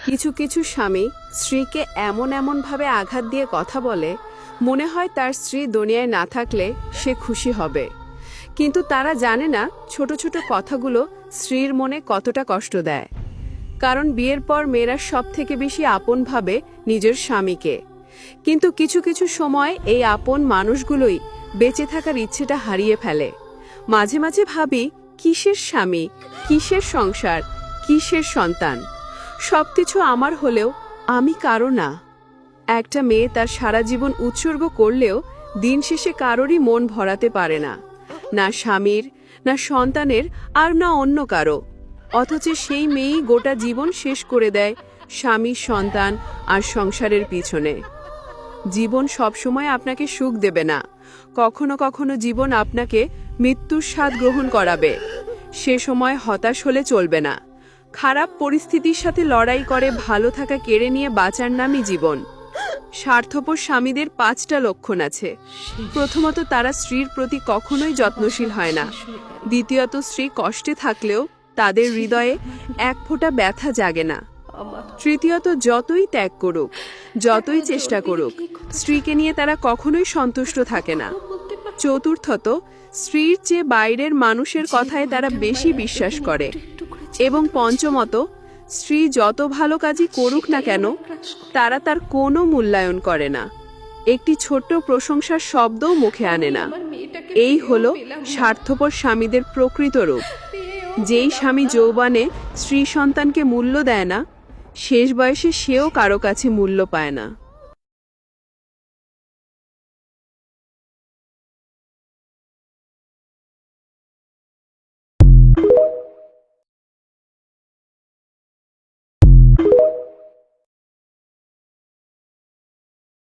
কিছু কিছু স্বামী স্ত্রীকে এমনভাবে আঘাত দিয়ে কথা বলে মনে হয় তার স্ত্রী দুনিয়ায় না থাকলে সে খুশি হবে, কিন্তু তারা জানে না ছোট ছোট কথাগুলো স্ত্রীর মনে কতটা কষ্ট দেয়। কারণ বিয়ের পর মেয়েরা সবথেকে বেশি আপন ভাবে নিজের স্বামীকে, কিন্তু কিছু কিছু সময় এই আপন মানুষগুলোই বেঁচে থাকার ইচ্ছেটা হারিয়ে ফেলে। মাঝে মাঝে ভাবি, কিসের স্বামী, কিসের সংসার, কিসের সন্তান, সবকিছু আমার হলেও আমি কারো না। একটা মেয়ে তার সারা জীবন উৎসর্গ করলেও দিন শেষে কারোরই মন ভরাতে পারে না, না স্বামীর, না সন্তানের, আর না অন্য কারো। অথচ সেই মেয়েই গোটা জীবন শেষ করে দেয় স্বামী, সন্তান আর সংসারের পিছনে। জীবন সবসময় আপনাকে সুখ দেবে না, কখনো কখনো জীবন আপনাকে মৃত্যুর স্বাদ গ্রহণ করাবে। সে সময় হতাশ হলে চলবে না। খারাপ পরিস্থিতির সাথে লড়াই করে ভালো থাকা কেড়ে নিয়ে বাঁচার নামই জীবন। স্বার্থপর স্বামীদের 5টা লক্ষণ আছে। প্রথমত, তারা স্ত্রীর প্রতি কখনোই যত্নশীল হয় না। দ্বিতীয়ত, স্ত্রী কষ্টে থাকলেও তাদের হৃদয়ে এক ফোঁটা ব্যথা জাগে না। তৃতীয়ত, যতই ত্যাগ করুক, যতই চেষ্টা করুক, স্ত্রীকে নিয়ে তারা কখনোই সন্তুষ্ট থাকে না। চতুর্থত, স্ত্রীর চেয়ে বাইরের মানুষের কথায় তারা বেশি বিশ্বাস করে। এবং পঞ্চমত, স্ত্রী যত ভালো কাজই করুক না কেন, তারা তার কোনো মূল্যায়ন করে না, একটি ছোট্ট প্রশংসার শব্দও মুখে আনে না। এই হলো স্বার্থপর স্বামীদের প্রকৃত রূপ। যেই স্বামী যৌবনে স্ত্রী সন্তানকে মূল্য দেয় না, শেষ বয়সে সেও কারো কাছে মূল্য পায় না।